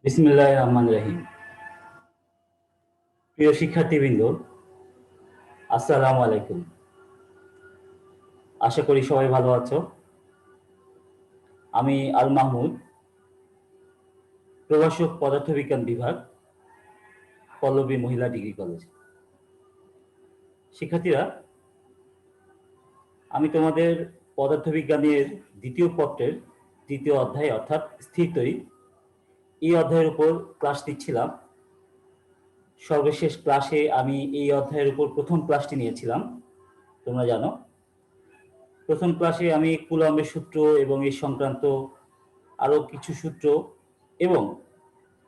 বিসমিল্লাহির রহমানির রহিম। প্রিয় শিক্ষার্থীবৃন্দ, আসসালামু আলাইকুম। আশা করি সবাই ভালো আছো। আমি আল মাহমুদ, প্রভাষক পদার্থবিজ্ঞান বিভাগ, পল্লবী মহিলা ডিগ্রি কলেজ। শিক্ষার্থীরা, আমি তোমাদের পদার্থবিজ্ঞানের দ্বিতীয় পত্রের তৃতীয় অধ্যায় অর্থাৎ স্থির তড়িৎ এই অধ্যায়ের উপর ক্লাস দিচ্ছিলাম। সর্বশেষ ক্লাসে আমি এই অধ্যায়ের উপর প্রথম ক্লাসটি নিয়েছিলাম, তোমরা জানো। প্রথম ক্লাসে আমি কুলম্বের সূত্র এবং এই সংক্রান্ত আরো কিছু সূত্র এবং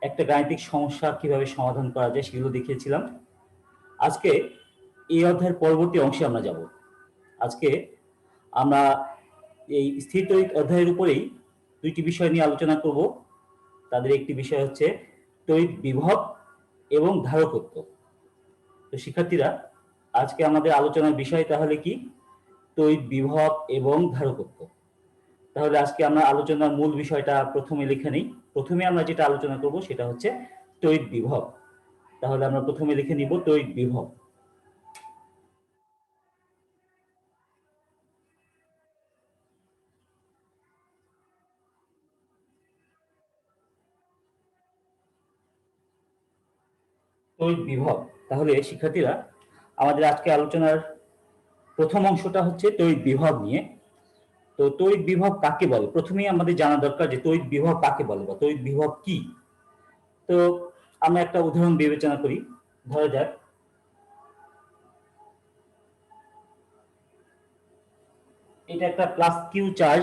একটা গাণিতিক সমস্যা কিভাবে সমাধান করা যায় সেগুলো দেখিয়েছিলাম। আজকে এই অধ্যায়ের পরবর্তী অংশে আমরা যাব। আজকে আমরা এই স্থির তড়িৎ অধ্যায়ের উপরেই দুইটি বিষয় নিয়ে আলোচনা করব। তাদের একটি বিষয় হচ্ছে তড়িৎ বিভব এবং ধারকত্ব। তো শিক্ষার্থীরা, আজকে আমাদের আলোচনার বিষয় তাহলে কি? তড়িৎ বিভব এবং ধারকত্ব। তাহলে আজকে আমরা আলোচনার মূল বিষয়টা প্রথমে লিখে নিই। প্রথমে আমরা যেটা আলোচনা করব সেটা হচ্ছে তড়িৎ বিভব। তাহলে আমরা প্রথমে লিখে নিব তড়িৎ বিভব। তড়িৎ বিভব। তাহলে শিক্ষার্থীরা, আমাদের আজকে আলোচনার প্রথম অংশটা হচ্ছে তড়িৎ বিভব নিয়ে। তো তড়িৎ বিভব কাকে বলে? প্রথমেই আমাদের জানা দরকার যে তড়িৎ বিভব কাকে বলে বা তড়িৎ বিভব কি। তো আমরা একটা উদাহরণ বিবেচনা করি। ধরা যাক এটা একটা প্লাস কিউ চার্জ,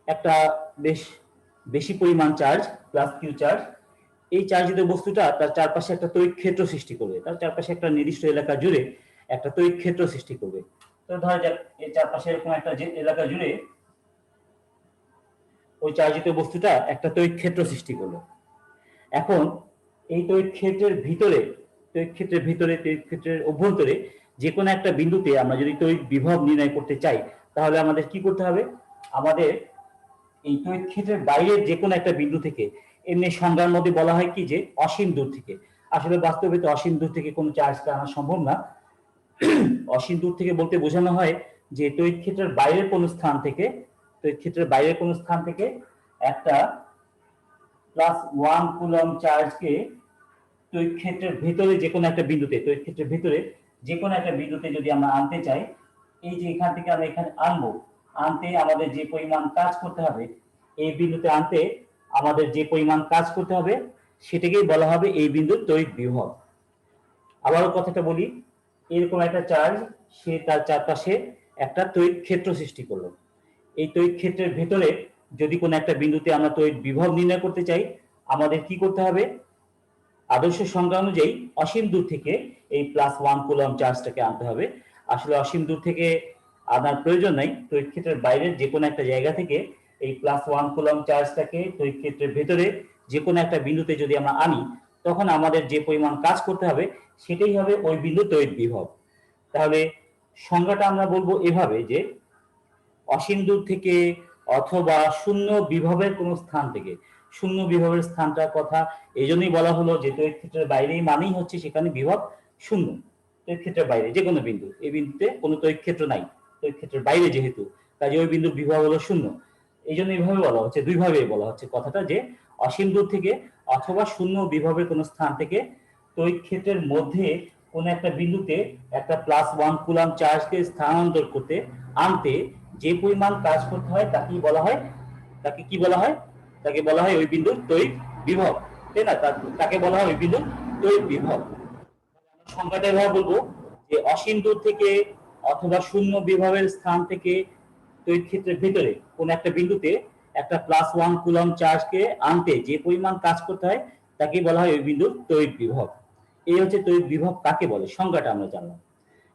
একটা বেশ বেশি পরিমাণ চার্জ, প্লাস কিউ চার্জ। এই চার্জিত বস্তুটা তার চারপাশে একটা তড়িৎ ক্ষেত্র সৃষ্টি করবে, তার চারপাশে একটা নির্দিষ্ট এলাকা জুড়ে একটা তড়িৎ ক্ষেত্র সৃষ্টি করবে। তো ধরা যাক এর চারপাশে এরকম একটা এলাকা জুড়ে ওই চার্জিত বস্তুটা একটা তড়িৎ ক্ষেত্র সৃষ্টি করলো। এখন এই তড়িৎ ক্ষেত্রের ভিতরে, তড়িৎ ক্ষেত্রের অভ্যন্তরে যে কোনো একটা বিন্দুতে আমরা যদি তড়িৎ বিভব নির্ণয় করতে চাই, তাহলে আমাদের কি করতে হবে? আমাদের এই তড়িৎ ক্ষেত্রের বাইরের যে কোনো একটা বিন্দু থেকে, এমনি সংজ্ঞার মধ্যে বলা হয় কি যে অসীম দূর থেকে। আসলে বাস্তবে তো অসীম দূর থেকে কোনো চার্জটা আনা সম্ভব না। অসীম দূর থেকে বলতে বোঝানো হয় যে তড়িৎ ক্ষেত্রের বাইরের কোনো স্থান থেকে, তড়িৎ ক্ষেত্রের বাইরের কোনো স্থান থেকে একটা প্লাস 1 কুলম্ব চার্জকে তড়িৎ ক্ষেত্রের ভেতরে যে কোনো একটা বিন্দুতে, তড়িৎ ক্ষেত্রের ভেতরে যে কোনো একটা বিন্দুতে যদি আমরা আনতে চাই, এই যে এখান থেকে আমরা এখানে আনবো, আনতে আমাদের যে পরিমাণ কাজ করতে হবে, এই বিন্দুতে আনতে আমাদের যে পরিমাণ কাজ করতে হবে সেটাকেই বলা হবে এই বিন্দুর তড়িৎ বিভব। আবারও কথাটা বলি, এরকম একটা চার্জ, সে তার চারপাশে একটা তড়িৎ ক্ষেত্র সৃষ্টি করলো। এই তড়িৎ ক্ষেত্রের ভেতরে যদি কোনো একটা বিন্দুতে আমরা তড়িৎ বিভব নির্ণয় করতে চাই, আমাদের কি করতে হবে? আদর্শ সংজ্ঞা অনুযায়ী অসীম দূর থেকে এই প্লাস 1 কুলম্ব চার্জটাকে আনতে হবে। আসলে অসীম দূর থেকে আনার প্রয়োজন নাই, তড়িৎ ক্ষেত্রের বাইরের যে কোনো একটা জায়গা থেকে এই প্লাস 1 কুলম্ব চার্জটাকে তড়িৎ ক্ষেত্রের ভেতরে যে কোনো একটা বিন্দুতে যদি আমরা আনি, তখন আমাদের যে পরিমাণ কাজ করতে হবে সেটাই হবে ওই বিন্দুর তড়িৎ বিভব। তাহলে সংজ্ঞাটা আমরা বলবো এভাবে যে অসীম দূর থেকে অথবা শূন্য বিভবের কোনো স্থান থেকে। শূন্য বিভবের স্থানটার কথা এই জন্যই বলা হলো যে তড়িৎ ক্ষেত্রের বাইরেই মানেই হচ্ছে সেখানে বিভব শূন্য। তড়িৎ ক্ষেত্রের বাইরে যে কোনো বিন্দু, এই বিন্দুতে কোনো তড়িৎ ক্ষেত্র নাই, তড়িৎ ক্ষেত্রের বাইরে যেহেতু, কাজে ওই বিন্দুর বিভব হলো শূন্য। এই জন্য এইভাবে বলা হচ্ছে, দুইভাবে বলা হচ্ছে কথাটা, যে অসীম দূর থেকে অথবা শূন্য বিভবের কোনো স্থান থেকে তড়িৎ ক্ষেত্রের মধ্যে কোনো একটা বিন্দুতে একটা প্লাস 1 কুলম্ব চার্জকে স্থানান্তর করতে, আনতে যে পরিমাণ কাজ করতে হয় তাকেই বলা হয়, তাকে কি বলা হয়? তাকে বলা হয় ওই বিন্দুর তড়িৎ বিভব, তাই না? তাকে বলা হয় ওই বিন্দুর তড়িৎ বিভব। সংখ্যাটা এভাবে বলবো যে অসীম দূর থেকে অথবা শূন্য বিভবের স্থান থেকে তড়িৎ ক্ষেত্রের ভিতরে কোন একটা বিন্দুতে একটা প্লাস 1 কুলম্ব চার্জকে আনতে যে পরিমাণ কাজ করতে হয় তাকেই বলা হয় ওই বিন্দুর তড়িৎ বিভব। এই হচ্ছে তড়িৎ বিভব কাকে বলে, সংজ্ঞাটা আমরা জানলাম।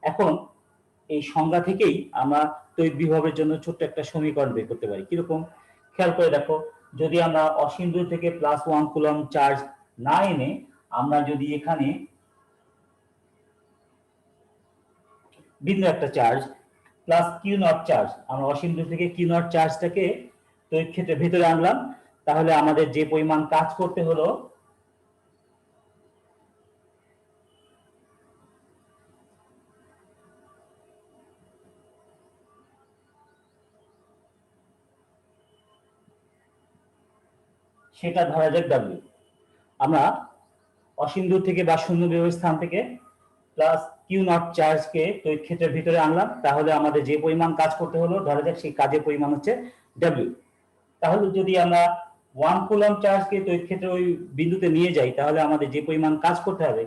এখন এই সংজ্ঞা থেকেই আমরা তড়িৎ বিভবের জন্য ছোট্ট একটা সমীকরণ বের করতে পারি। কিরকম? খেয়াল করে দেখো, যদি আমরা অসীম দূর থেকে প্লাস 1 কুলম্ব চার্জ না এনে আমরা যদি এখানে ভিন্ন একটা charge plus Q naught charge, আমরা অসীম দূর থেকে কিউ নট চার্জটাকে তড়িৎ ক্ষেত্রের ভেতরে আনলাম, তাহলে আমাদের যে পরিমাণ কাজ করতে হলো সেটা ধরা যাক ডাব্লিউ। আমরা অসীম দূর থেকে বা শূন্য বিভবের স্থান থেকে প্লাস কিউ নট চার্জকে তড়িৎ ক্ষেত্রের ভিতরে আনলাম, তাহলে আমাদের যে পরিমাণ কাজ করতে হলো ধরা যাক সেই কাজের পরিমাণ হচ্ছে ডাব্লিউ। তাহলে যদি আমরা 1 কুলম্ব চার্জকে তড়িৎ ক্ষেত্রের ওই বিন্দুতে নিয়ে যাই, তাহলে আমাদের যে পরিমাণ কাজ করতে হবে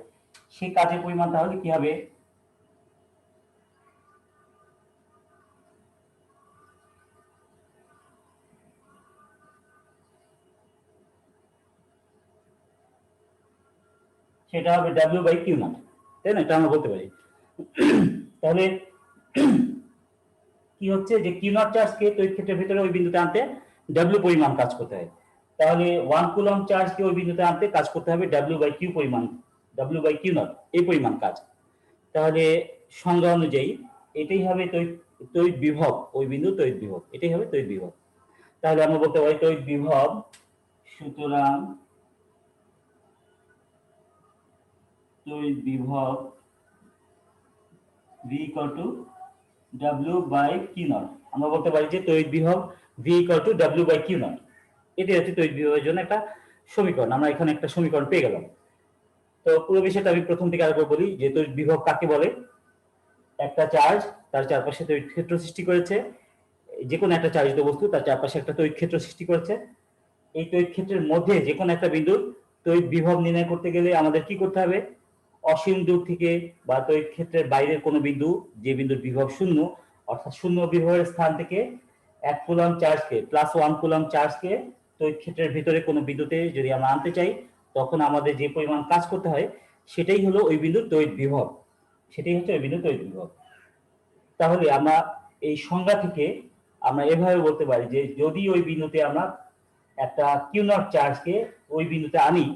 সেই কাজের পরিমাণ তাহলে কি হবে, সেটা হবে ডাব্লিউ বাই কিউ নট, তাই না? এটা আমরা বলতে পারি। তাহলে কি হচ্ছে যে কিউ নট চার্জকে তড়িৎ ক্ষেত্রের ভিতরে ওই বিন্দুতে আনতে ডাব্লিউ পরিমাণ কাজ করতে হয়। তাহলে 1 কুলম্ব চার্জকে ওই বিন্দুতে আনতে কাজ করতে হবে ডাব্লিউ বাই কিউ পরিমাণ, ডাব্লিউ বাই কিউ নট এই পরিমাণ কাজ। তাহলে সংজ্ঞা অনুযায়ী এটাই হবে তড়িৎ বিভব, ওই বিন্দু তড়িৎ বিভব, এটাই হবে তড়িৎ বিভব। তাহলে আমরা বলতে পারি তড়িৎ বিভব সুতরাং তড়িৎ বিভব V equal to W by Q naught। আমরা বলতে পারি যে তড়িৎ বিভব V equal to W by Q naught। এটাই হচ্ছে তড়িৎ বিভবের জন্য একটা সমীকরণ। আমরা এখানে একটা সমীকরণ পেয়ে গেলাম। তো পুরো বিষয়টা আমি প্রথম থেকে আরেকবার বলি যে তড়িৎ বিভব কাকে বলে। একটা চার্জ তার চারপাশে তড়িৎ ক্ষেত্র সৃষ্টি করেছে, যে কোনো একটা চার্জিত বস্তু তার চারপাশে একটা তড়িৎ ক্ষেত্র সৃষ্টি করেছে। এই তড়িৎ ক্ষেত্রের মধ্যে যে কোনো একটা বিন্দুর তড়িৎ বিভব নির্ণয় করতে গেলে আমাদের কি করতে হবে, অসীম দূর থেকে বা তড়িৎ ক্ষেত্রের বাইরের কোনো বিন্দু, যে বিন্দুর বিভব শূন্য অর্থাৎ শূন্য বিভবের স্থান থেকে 1 কুলম্ব চার্জকে প্লাস 1 কুলম্ব চার্জকে তড়িৎ ক্ষেত্রের ভিতরে কোনো বিন্দুতে যদি আমরা আনতে চাই, তখন আমাদের যে পরিমাণ কাজ করতে হয় সেটাই হলো ওই বিন্দুর তড়িৎ বিভব, সেটাই হচ্ছে ওই বিন্দুর তড়িৎ বিভব। তাহলে আমরা এই সংজ্ঞা থেকে আমরা এভাবে বলতে পারি যে যদি ওই বিন্দুতে আমরা একটা কিউ নট চার্জকে ওই বিন্দুতে আনি,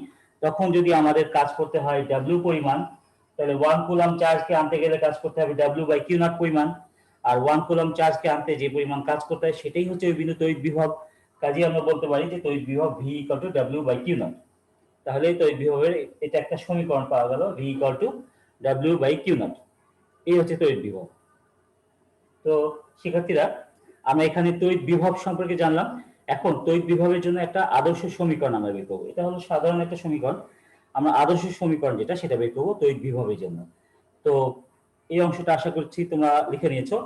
তখন যদি আমাদের কাজ করতে হয় ডাব্লিউ পরিমাণ, তাহলে 1 কুলম্ব চার্জকে আনতে গেলে কাজ করতে হবে ডাব্লিউ বাই কিউ নট পরিমাণ, আর 1 কুলম্ব চার্জকে আনতে যে পরিমাণ কাজ করতে হয় সেটাই হচ্ছে ওই বিন্দু তড়িৎ বিভব। কাজেই আমরা বলতে পারি যে তড়িৎ বিভব V equal to W by Q naught. তাহলে তড়িৎ বিভবের এটা একটা সমীকরণ পাওয়া গেল, V equal to W by Q naught. এই হচ্ছে তড়িৎ বিভব। তো শিক্ষার্থীরা আমরা এখানে তড়িৎ বিভব সম্পর্কে জানলাম। এখন তড়িৎ বিভবের জন্য একটা আদর্শ সমীকরণ আমরা বের করবো। এটা হলো সাধারণ একটা সমীকরণ, আমরা আদর্শ সমীকরণ যেটা সেটা বের করবো তড়িৎ বিভবের জন্য। তো এই অংশটা আশা করছি তোমরা লিখে নিয়েছো।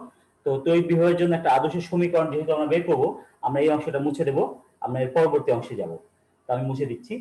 তো তড়িৎ বিভবের জন্য একটা আদর্শ সমীকরণ যেহেতু আমরা বের করবো, আমরা এই অংশটা মুছে দেবো, আমরা এর পরবর্তী অংশে যাব। তো আমি মুছে দিচ্ছি।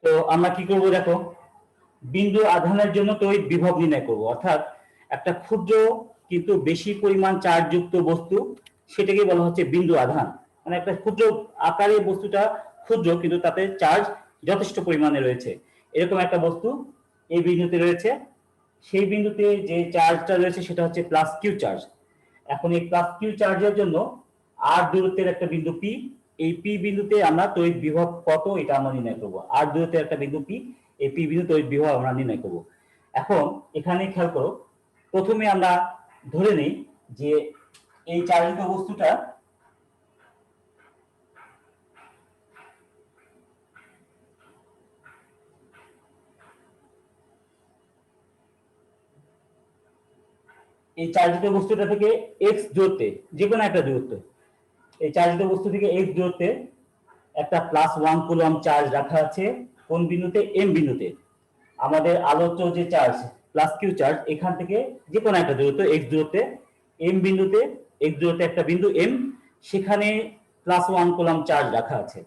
তো আমরা কি করব দেখো, বিন্দু আধানের জন্য তড়িৎ বিভব নির্ণয় করব, অর্থাৎ একটা ক্ষুদ্র কিন্তু বেশি পরিমাণ চার্জযুক্ত বস্তু, সেটাকে বলা হচ্ছে বিন্দু আধান। মানে একটা ক্ষুদ্র আকারে বস্তুটা ক্ষুদ্র কিন্তু তাতে চার্জ যথেষ্ট পরিমাণে রয়েছে, এরকম একটা বস্তু এই বিন্দুতে রয়েছে। সেই বিন্দুতে যে চার্জটা রয়েছে সেটা হচ্ছে প্লাস কিউ চার্জ। এখন এই প্লাস কিউ চার্জের জন্য আর দূরত্বের একটা বিন্দু পি, এই পি বিন্দুতে আমরা তড়িৎ বিভব কত এটা আমরা নির্ণয় করব। আর দূরত্বের একটা বিন্দু পি, এই পি বিন্দু তড়িৎ বিভব আমরা নির্ণয় করব। এখন এখানে খেয়াল করো, প্রথমে আমরা ধরে নেই যে এই চার্জিত বস্তুটা এই চার্জিত বস্তুটা থেকে এক্স দূরত্বে, যে কোনো একটা দূরত্ব, এই চার্জিত বস্তু থেকে এক্স দূরত্বে একটা +1 কুলম্ব চার্জ রাখা আছে কোন বিন্দুতে? এম বিন্দুতে। আমাদের আলোচ্য যে চার্জ প্লাস কিউ চার্জ, এখান থেকে যে কোনো একটা দূরত্ব এক্স দূরত্বে এম বিন্দুতে, এক্স দূরত্বে একটা বিন্দু এম, সেখানে +1 কুলম্ব চার্জ রাখা আছে।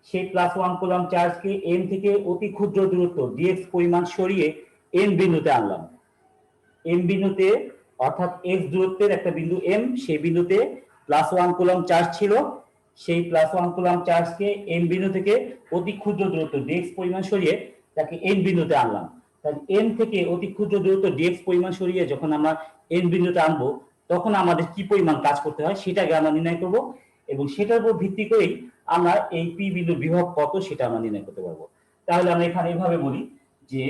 সেই +1 কুলম্ব চার্জকে এম থেকে অতি ক্ষুদ্র দূরত্ব ডিএক্স পরিমাণ সরিয়ে এম বিন্দুতে আনলাম। এম বিন্দুতে অর্থাৎ এক্স দূরত্বের একটা বিন্দু এম, সেই বিন্দুতে +1 কুলম্ব চার্জ ছিল। সেই +1 কুলম্ব চার্জকে এম বিন্দু থেকে অতি ক্ষুদ্র দূরত্ব ডিএক্স পরিমাণ সরিয়ে তাকে এন বিন্দুতে আনলাম। তাহলে এন থেকে অতি ক্ষুদ্র দূরত্ব ডিএক্স পরিমাণ সরিয়ে যখন আমরা এন বিন্দুতে আনবো, তখন আমাদের কি পরিমাণ কাজ করতে হয় সেটাকে আমরা নির্ণয় করব, এবং সেটার উপর ভিত্তি করেই আমরা এই পি বিন্দুর বিভব কত সেটা আমরা নির্ণয় করতে পারবো। তাহলে আমরা এখানে এইভাবে বলি যে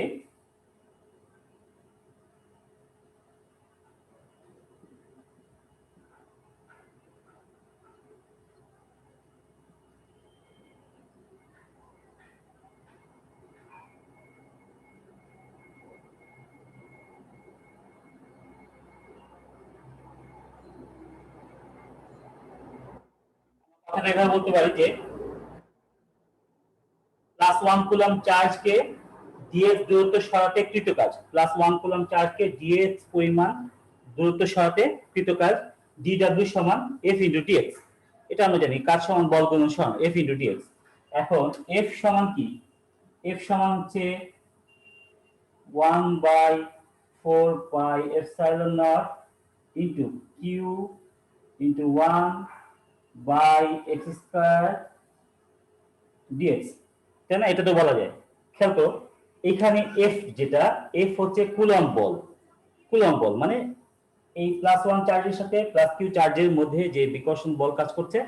এভাবে বলতে পারি যে +1 কুলম্ব চার্জকে ডিএক্স দূরত্ব সরাতে কৃতকাজ, +1 কুলম্ব চার্জকে ডিএক্স পরিমাণ দূরত্ব সরাতে কৃতকাজ, ডিডব্লিউ সমান এফ ইন্টু টিএক্স। এটা আমরা জানি, কাজ সমান বল গুণন সমান এফ ইন্টু টিএক্স। এখন এফ সমান কি? এফ সমান হচ্ছে 1/4 pi epsilon naught into Q into 1/x² DX, তাই না? এটা তো বলা যায়। খেয়াল করো, এখানে এফ যেটা, এফ হচ্ছে কুলম্ব বল। কুলম্ব বল মানে এই +1 চার্জের সাথে +q চার্জের মধ্যে যে বিকর্ষণ বল কাজ করছে,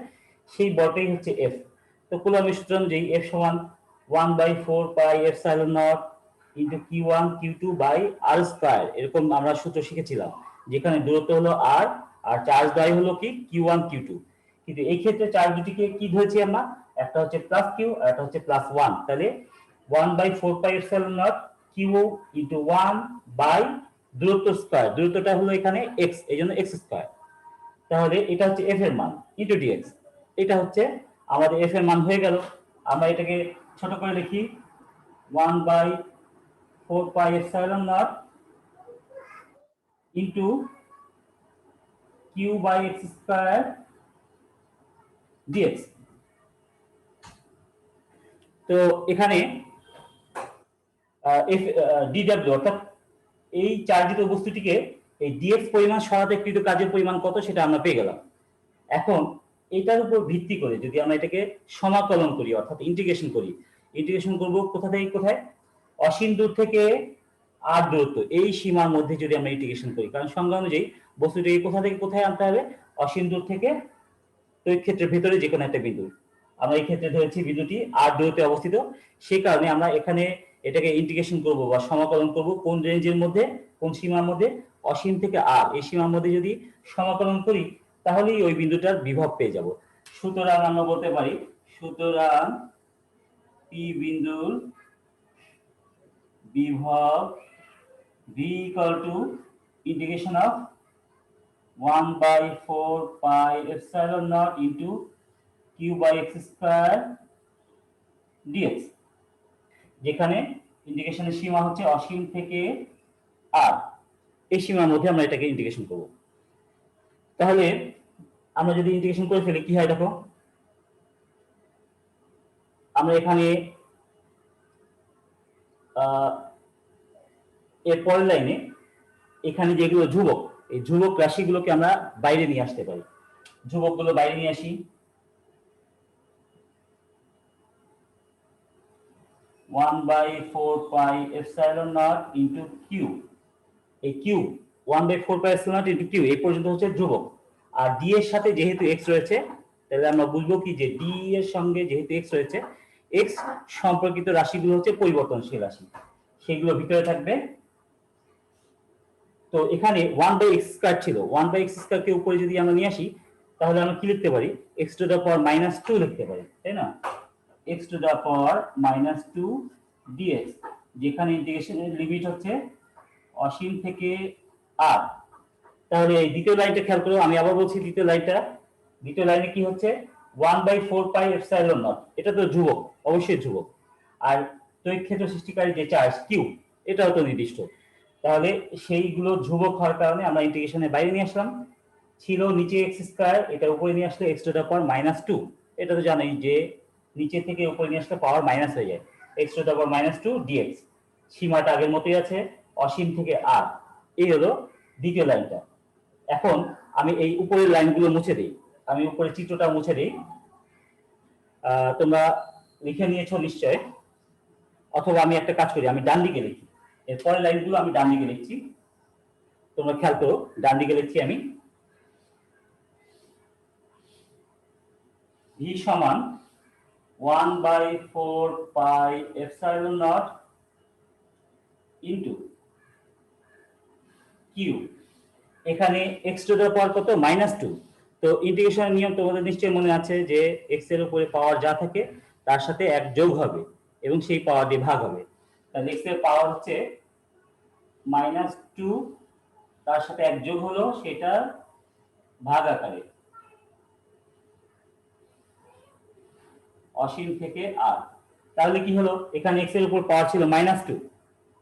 সেই বলটাই হচ্ছে এফ। তো কুলম্বের সূত্র অনুযায়ী এফ সমান 1/4 pi epsilon naught into q1 q2/r², এরকম আমরা সূত্র শিখেছিলাম, যেখানে দূরত্ব হলো r আর চার্জ দ্বয় হলো কি q1 q2। কিন্তু এই ক্ষেত্রে চার্জ দুটিকে কি ধরেছি আমরা? একটা হচ্ছে +q আর একটা হচ্ছে +1। তাহলে 1/4 pi epsilon naught q into 1 by দূরত্ব স্কয়ার, দূরত্বটা হলো এখানে x, এইজন্য x²। তাহলে এটা হচ্ছে f এর মান ইনটু dx। এটা হচ্ছে আমাদের f এর মান হয়ে গেল। আমরা এটাকে ছোট করে লিখি 1/4 pi epsilon naught into q/x² dx। তো এখানে dw অর্থাৎ এই চার্জিত বস্তুটিকে এই dx পরিমাণ সরাতে কৃত কাজের পরিমাণ কত সেটা আমরা পেয়ে গেলাম। এখন এটার উপর ভিত্তি করে যদি আমরা এটাকে সমাকলন করি অর্থাৎ ইন্টিগ্রেশন করি, ইন্টিগ্রেশন করব কোথা থেকে কোথায়? অসীম দূর থেকে আর দূরত্ব এই সীমার মধ্যে যদি আমরা ইন্টিগ্রেশন করি, কারণ সংজ্ঞা অনুযায়ী বস্তুটিকে কোথা থেকে কোথায় আনতে হবে? অসীম দূর থেকে তড়িৎ ক্ষেত্রের ভেতরে যে কোনো একটা বিন্দু। আমরা এই ক্ষেত্রে ধরেছি বিন্দুটি আর দূরত্বে অবস্থিত, সেই কারণে আমরা এখানে এটাকে ইন্টিগ্রেশন করব বা সমাকলন করব কোন রেঞ্জের মধ্যে, কোন সীমার মধ্যে? অসীম থেকে আর, এই সীমার মধ্যে যদি সমাকলন করি তাহলেই ওই বিন্দুটার বিভব পেয়ে যাব। সুতরাং আমরা বলতে পারি, সুতরাং পি বিন্দুর বিভব v equal to integration of 1/4 pi epsilon naught into q/x² dx, যেখানে ইন্টিগ্রেশনের সীমা হচ্ছে অসীম থেকে আর, এই সীমার মধ্যে আমরা এটাকে ইন্টিগ্রেশন করব। তাহলে আমরা যদি ইন্টিগ্রেশন করে ফেলি কি হয় দেখো, আমরা এখানে এর পরের লাইনে এখানে যেগুলো ধ্রুবক, এই ধ্রুবক রাশিগুলোকে আমরা বাইরে নিয়ে আসতে পারি। ধ্রুবকগুলো বাইরে নিয়ে আসি। 1/4 pi epsilon naught into Q, এই Q 1/4 pi epsilon naught into Q এই পর্যন্ত হচ্ছে ধ্রুবক। আর ডি এর সাথে যেহেতু এক্স রয়েছে, তাহলে আমরা বুঝবো কি যে ডি এর সঙ্গে যেহেতু এক্স রয়েছে, এক্স সম্পর্কিত রাশিগুলো হচ্ছে পরিবর্তনশীল রাশি, সেগুলো ভিতরে থাকবে। তো এখানে 1/x² ছিল, 1/x² কে উপরে যদি আমরা নিয়ে আসি তাহলে আমরা কি লিখতে পারি? x⁻² লিখতে পারি, তাই না? x⁻² dx, যেখানে ইন্টিগ্রেশনের লিমিট হচ্ছে অসীম থেকে আর, তাহলে এই দ্বিতীয় লাইনটা খেয়াল করো, আমি আবার বলছি দ্বিতীয় লাইনে কি হচ্ছে 1/4πε0, এটা তো ধ্রুবক, অবশ্যই ধ্রুবক। আর তড়িৎ ক্ষেত্র সৃষ্টিকারী যে চার্জ কিউ, এটাও তো নির্দিষ্ট। তাহলে সেইগুলো ধ্রুবক হওয়ার কারণে আমরা ইন্টিগ্রেশনের বাইরে নিয়ে আসলাম। ছিল নিচে এক্স স্কয়ার, এটা উপরে নিয়ে আসলে এক্স টু দা পাওয়ার -2। এটা তো জানোই যে নিচে থেকে উপরে নিয়ে আসলে পাওয়ার মাইনাস হয়ে যায়, X to the power -2 DX. সীমাটা আগের মতোই আছে, অসীম থেকে আর। এই হলো দ্বিতীয় লাইনটা। এখন আমি এই উপরের লাইনগুলো মুছে দিই, আমি উপরের চিত্রটা মুছে দিই। তোমরা লিখে নিয়েছো নিশ্চয়, অথবা আমি একটা কাজ করি, আমি ডান দিকে লিখি। এরপরের লাইনগুলো আমি ডান দিকে লিখছি, তোমরা খেয়াল করো, ডান দিকে লিখছি আমি। V সমান 1/4πε0 ইন্টু কিউ। এখানে এক্স টু দ্য পাওয়ার কত, -2। তো ইন্টিগ্রেশনের নিয়ম তোমাদের নিশ্চয়ই মনে আছে যে এক্স এর উপরে পাওয়ার যা থাকে তার সাথে এক যোগ হবে এবং সেই পাওয়ার দিয়ে ভাগ হবে। তাহলে এক্স এর পাওয়ার হচ্ছে -2, তার সাথে এক যোগ হলো, সেটা ভাগ আকারে অসীম থেকে আর। তাহলে কি হলো, এখানে এক্স এর উপর পাওয়ার ছিল -2,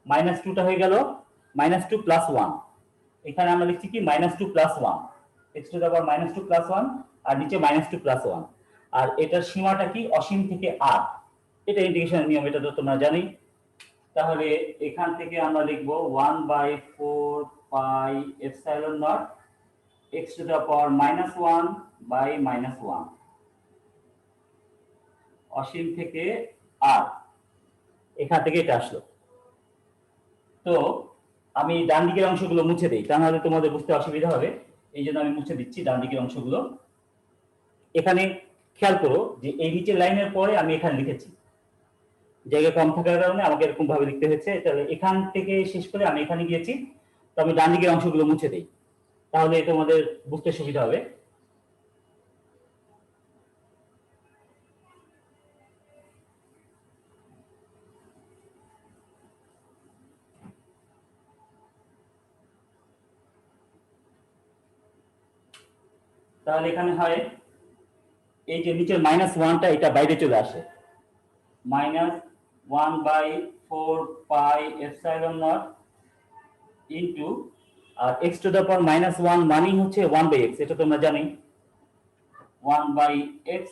-2টা হয়ে গেল -2 + 1। এখানে আমরা লিখছি কি -2 + 1, এক্স টু দা পাওয়ার -2 + 1, আর নিচে -2 + 1। আর এটার সীমাটা কি, অসীম থেকে আর। এটা ইন্টিগ্রেশনের নিয়ম, এটা তো তোমরা জানোই। তাহলে এখান থেকে আমরা লিখব 1/4πε0 এক্স টু দা পাওয়ার -1/-1, অসীম থেকে আর। এখান থেকে এটা আসলো। তো আমি ডান দিকের অংশগুলো মুছে দিই, তা নাহলে তোমাদের বুঝতে অসুবিধা হবে। এই জন্য আমি মুছে দিচ্ছি ডান দিকের অংশগুলো। এখানে খেয়াল করো যে এই নিচের লাইনের পরে আমি এখানে লিখেছি, জায়গা কম থাকার কারণে আমাকে এরকম ভাবে লিখতে হয়েছে। তাহলে এখান থেকে শেষ করে আমি এখানে গিয়েছি, তো আমি ডান দিকের অংশগুলো মুছে দিই, তাহলে তোমাদের বুঝতে সুবিধা হবে। তাহলে এখানে হয় এই যে নিচের -1টা এটা বাইরে চলে আসে, -1/4πε0 ইন্টু, আর এক্স টু দা পাওয়ার -1 মানেই হচ্ছে 1/x, এটা তোমরা জানোই, 1/x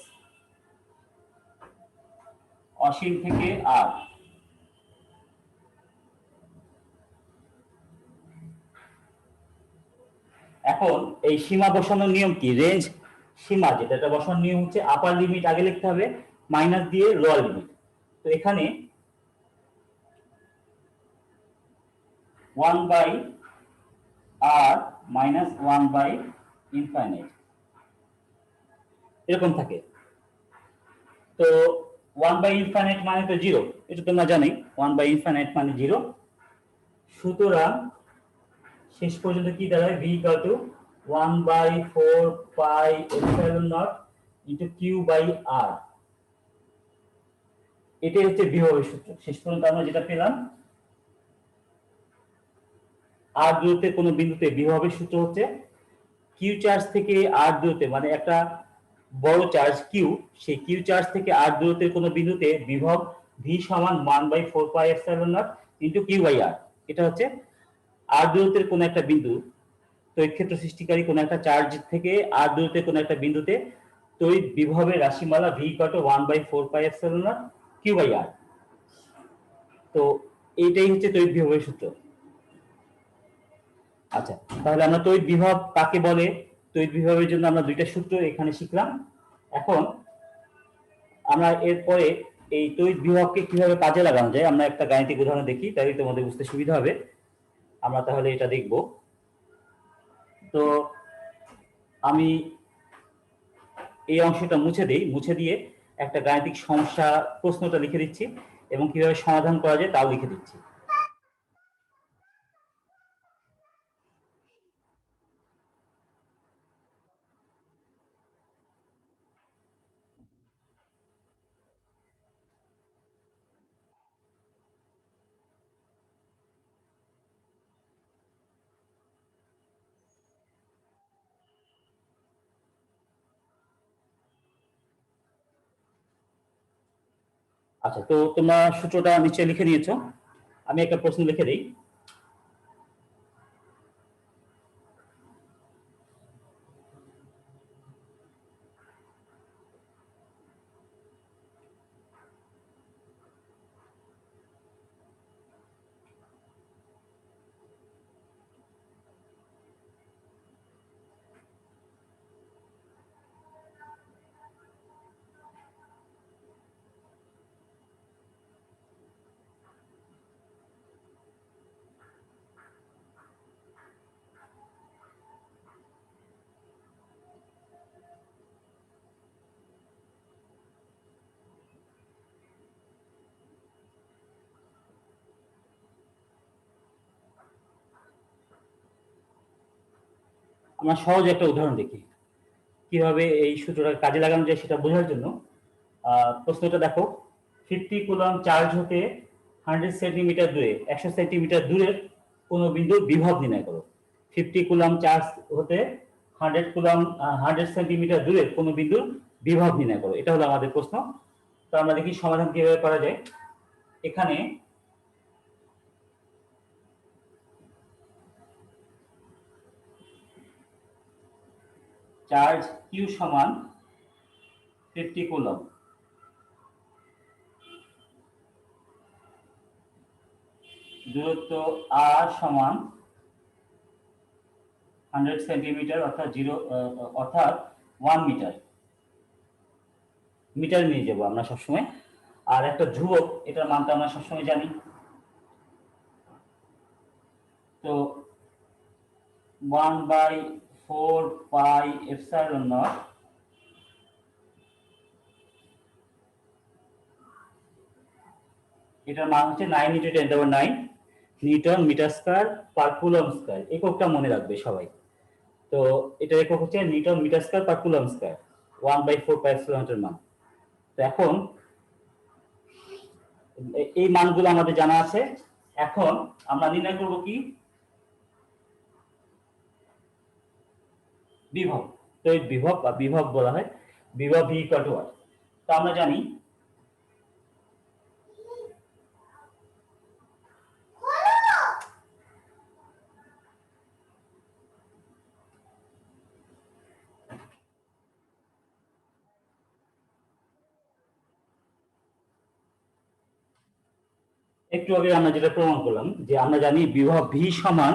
অসীম থেকে আর। এখন এই সীমা বসানোর নিয়ম কি, রেঞ্জ সীমা যেটা, এটা বসানোর নিয়ম হচ্ছে আপার লিমিট আগে লিখতে হবে, মাইনাস দিয়ে লোয়ার লিমিট। তো এখানে 1/r -1/∞ এরকম থাকে। তো 1/∞ মানে তো 0, এটা তোমরা জানোই, 1/∞ মানে 0। সুতরাং শেষ পর্যন্ত কি দাঁড়ায়, v = 1/4πε0 ইনটু q/r। এটাই হচ্ছে বিভবের সূত্র। শেষ পর্যন্ত আমরা যেটা পেলাম, আর দূরত্বের কোন বিন্দুতে বিভবের সূত্র হচ্ছে কিউ চার্জ থেকে আর দূরত্বে, মানে একটা বড় চার্জ কিউ, সেই কিউ চার্জ থেকে আর দূরত্বের কোন বিন্দুতে বিভব v সমান 1/4πε0 ইনটু q/r। এটা হচ্ছে আর দূরত্বের কোন একটা বিন্দু, তড়িৎ ক্ষেত্র সৃষ্টিকারী কোন একটা চার্জ থেকে আর দূরত্বের কোন একটা বিন্দুতে তড়িৎ বিভবের রাশিমালা v = 1/4πε0 q/r। তো এইটাই হচ্ছে তড়িৎ বিভবের সূত্র। আচ্ছা, তাহলে আমরা তড়িৎ বিভব কাকে বলে, তড়িৎ বিভবের জন্য আমরা দুইটা সূত্র এখানে শিখলাম। এখন আমরা এরপরে এই তড়িৎ বিভবকে কিভাবে কাজে লাগানো যায় আমরা একটা গাণিতিক উদাহরণ দেখি, তাহলে তোমাদের বুঝতে সুবিধা হবে। আমরা তাহলে এটা দেখব। তো আমি এই অংশটা মুছে দেই, মুছে দিয়ে একটা গাণিতিক সমস্যা প্রশ্নটা লিখে দিচ্ছি এবং কিভাবে সমাধান করা যায় তাও লিখে দিচ্ছি। আচ্ছা, তো তোমরা সূত্রটা নিশ্চয়ই লিখে নিয়েছো। আমি একটা প্রশ্ন লিখে দিই। আমরা সহজ একটা উদাহরণ দেখি কিভাবে এই সূত্রটা কাজে লাগানো যায় সেটা বোঝার জন্য। প্রশ্নটা দেখো, 50 কুলম চার্জ হতে 100 সেন্টিমিটার দূরে, 100 সেন্টিমিটার দূরের কোন বিন্দুর বিভব নির্ণয় করো। 50 কুলম চার্জ হতে 100 কুলম 100 সেন্টিমিটার দূরের কোন বিন্দুর বিভব নির্ণয় করো, এটা হলো আমাদের প্রশ্ন। তো আমরা দেখি সমাধান কিভাবে করা যায়। এখানে চার্জ কিউ সমান 50 কুলম, দূরত্ব আর সমান 100 সেন্টিমিটার অর্থাৎ 1 মিটার। মিটার নিয়ে যাবো আমরা সবসময়। আর একটা ধ্রুবক, এটার মানটা আমরা সবসময় জানি। তো 1/4 পাই এপসাইলন নট, এটার মান হচ্ছে 9 × 10⁹ newton metre square per coulomb square. এককটা মনে রাখবে সবাই। তো এটা একক হচ্ছে newton metre square per coulomb square, 1/4 pi epsilon naught এর মান। তো এখন এই মানগুলো আমাদের জানা আছে। এখন আমরা নির্ণয় করব কি, বিভব। তো এই বিভব বা বিভব বলা হয় বিভব ভি ইকুয়াল টু আর। তো আমরা জানি একটু আগে আমরা যেটা প্রমাণ করলাম যে আমরা জানি বিভব ভি সমান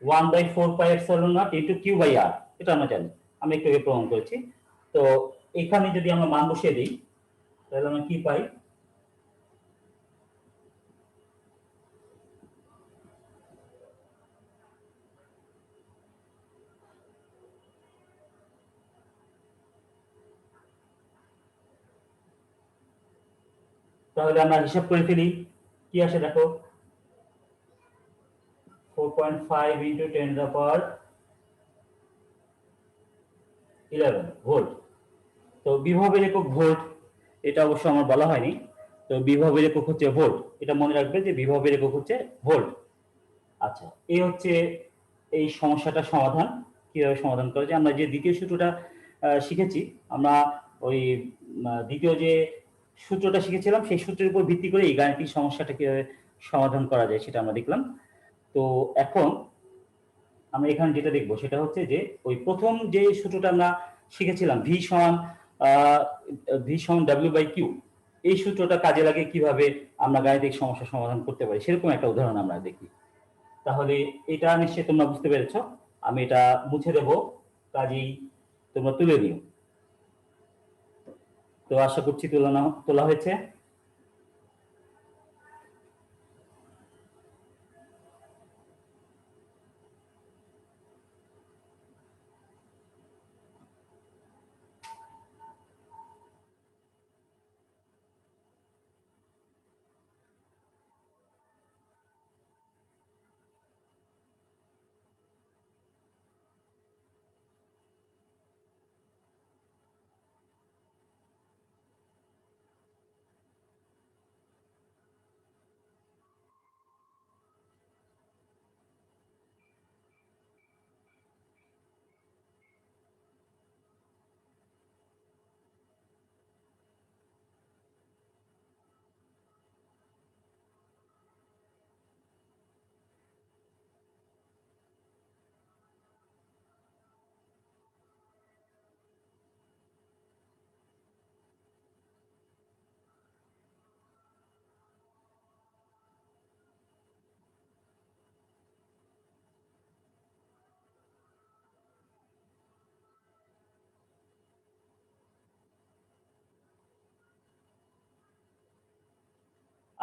1/4 pi epsilon naught into Q by R, এটা আমরা জানি, আমি একটু আগে প্রমাণ করেছি। তো এখানে যদি আমরা মান বসিয়ে দিই তাহলে আমরা কি পাই, তাহলে আমরা হিসাব করে ফেলি কি আসে দেখো, 4.5 ইন্টু 10⁻11 ভোল্ট। তো বিভবের একক ভোল্ট, এটা অবশ্য আমার বলা হয়নি। তো বিভবের একক হচ্ছে ভোল্ট, এটা মনে রাখবে যে বিভবের একক হচ্ছে ভোল্ট। আচ্ছা, এই হচ্ছে এই সমস্যাটার সমাধান। কিভাবে সমাধান করা যায়, আমরা যে দ্বিতীয় সূত্রটা শিখেছি, আমরা ওই দ্বিতীয় যে সূত্রটা শিখেছিলাম সেই সূত্রের উপর ভিত্তি করে এই গাণিতিক সমস্যাটা কিভাবে সমাধান করা যায় সেটা আমরা দেখলাম। তো এখন আমরা এখানে যেটা দেখবো সেটা হচ্ছে যে ওই প্রথম যে সূত্রটা আমরা শিখেছিলাম ভি সমান W/Q, এই সূত্রটা কাজে লাগে কিভাবে আমরা গাণিতিক সমস্যা সমাধান করতে পারি সেরকম একটা উদাহরণ আমরা দেখি। তাহলে এটা নিশ্চয়ই তোমরা বুঝতে পেরেছো। আমি এটা মুছে দেব, কাজেই তোমরা তুলে দিও। তো আশা করছি তোলা হয়েছে।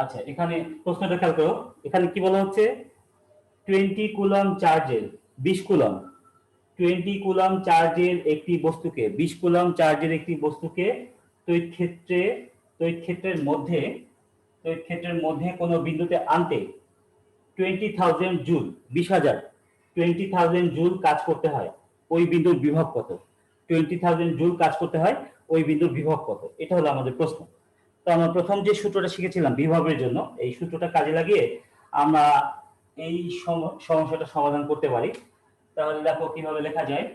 আচ্ছা, এখানে প্রশ্নটা খেয়াল করো। এখানে কি বলা হচ্ছে, 20 কুলম চার্জের 20 কুলম, 20 কুলম চার্জের একটি বস্তুকে, 20 কুলম চার্জের একটি বস্তুকে তড়িৎ ক্ষেত্রে, তড়িৎ ক্ষেত্রের মধ্যে, তড়িৎ ক্ষেত্রের মধ্যে কোনো বিন্দুতে আনতে 20,000 জুল, 20,000, 20,000 জুল কাজ করতে হয়। ওই বিন্দুর বিভব কত? 20,000 জুল কাজ করতে হয়, ওই বিন্দুর বিভব কত? এটা হলো আমাদের প্রশ্ন। তো আমরা প্রথম যে সূত্রটা শিখেছিলাম বিভবের জন্য, এই সূত্রটা কাজে লাগিয়ে আমরা এই সমস্যাটা সমাধান করতে পারি। তাহলে দেখো কিভাবে লেখা যায়।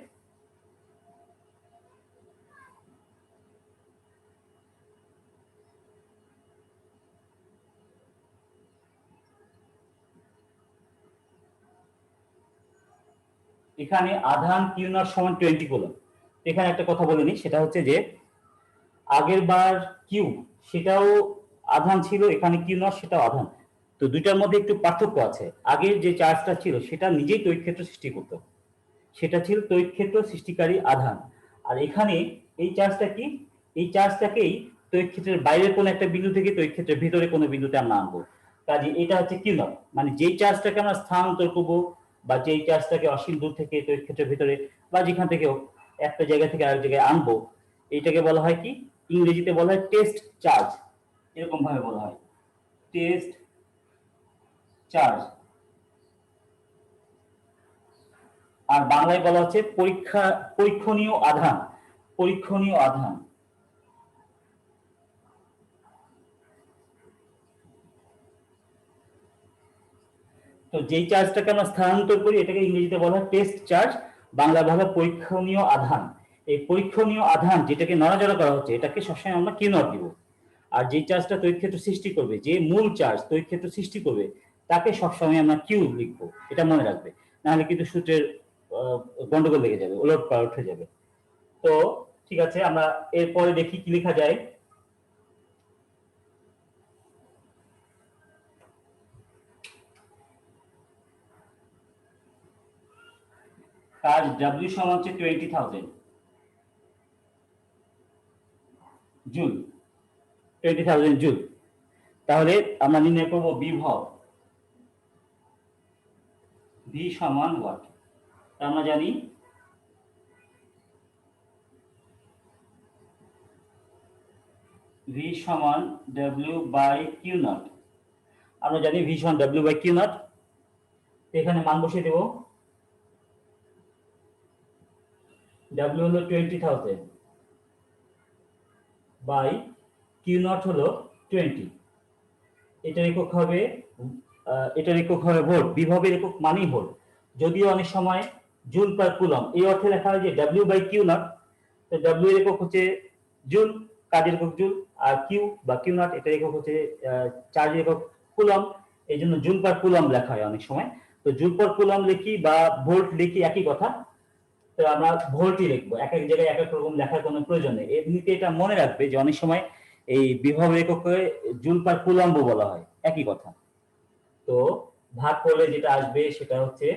এখানে আধান কিউ নট সমান 20 কুলম। এখানে একটা কথা বলে নিই, সেটা হচ্ছে যে আগের বার কিউ সেটাও আধান ছিল, এখানে কিউ নট সেটাও আধান। তো দুইটার মধ্যে একটু পার্থক্য আছে। আগের যে চার্জটা ছিল সেটা নিজেই তড়িৎ ক্ষেত্র সৃষ্টি করতো, সেটা ছিল তড়িৎ ক্ষেত্র সৃষ্টিকারী আধান। আর এখানে এই চার্জটা কি, এই চার্জটাকেই তড়িৎ ক্ষেত্রের বাইরের কোনো একটা বিন্দু থেকে তড়িৎ ক্ষেত্রের ভিতরে কোনো বিন্দুতে আমরা আনবো। কাজে এটা হচ্ছে কিউ নট, মানে যেই চার্জটাকে আমরা স্থানান্তর করবো বা যেই চার্জটাকে অসীম দূর থেকে তড়িৎ ক্ষেত্রের ভিতরে বা যেখান থেকে একটা জায়গা থেকে আরেক জায়গায় আনবো, এইটাকে বলা হয় কি, ইংরেজিতে বলা হয় টেস্ট চার্জ, এরকম ভাবে বলা হয় টেস্ট চার্জ। আর বাংলায় বলা হচ্ছে পরীক্ষণীয় আধান, পরীক্ষণীয় আধান। তো যেই চার্জটাকে আমরা স্থানান্তর করি এটাকে ইংরেজিতে বলা হয় টেস্ট চার্জ, বাংলা বলা হয় পরীক্ষণীয় আধান। এই পরীক্ষণীয় আধান যেটাকে নড়াচড়া করা হচ্ছে এটাকে সবসময় আমরা কিউ নট দিব। আর যে চার্জটা তড়িৎ ক্ষেত্র সৃষ্টি করবে, যে মূল চার্জ তড়িৎ ক্ষেত্র সৃষ্টি করবে, তাকে সবসময় আমরা কিউ লিখবো, এটা মনে রাখবে। নাহলে কিন্তু সূত্রের গন্ডগোল লেগে যাবে, ওলট পালট হয়ে যাবে। তো ঠিক আছে, আমরা এরপরে দেখি কি লেখা যায়। কাজ ডাব্লিউ সমান হচ্ছে 20,000 জুল, 20,000 জুল। তাহলে আমরা নির্ণয় করব বিভব, ভি সমান ওয়াট। আমরা জানি ভি সমান ডব্লিউ বাই কিউ নট, আমরা জানি ভি সমান ডব্লিউ বাই কিউ নট। এখানে মান বসিয়ে দেব। ডব্লিউ হলো 20,000 বাই কিউ নট হলো 20। এটার একক হবে, এটার একক হবে ভোল্ট, বিভবের একক মানেই ভোল্ট। যদিও অনেক সময় জুল পার কুলম এই অর্থে লেখা হয় যে ডব্লিউ বাই কিউ নট, তো ডব্লিউ এর একক হচ্ছে জুল, কাজের একক জুল। আর কিউ বা কিউ নট এটার একক হচ্ছে চার্জের একক কুলম, এই জন্য জুল পার কুলম লেখা হয় অনেক সময়। তো জুল পার কুলম লিখি বা ভোল্ট লিখি একই কথা। তো আমরা ভোল্টই লিখবো, এক এক জায়গায় এক এক রকম লেখার কোনো প্রয়োজন নেই। এমনিতে এটা মনে রাখবে যে অনেক সময় এই বিভবের এককে জুল পার কুলম্ব বলা হয়, একই কথা। তো ভাগ করলে যেটা আসবে সেটা হচ্ছে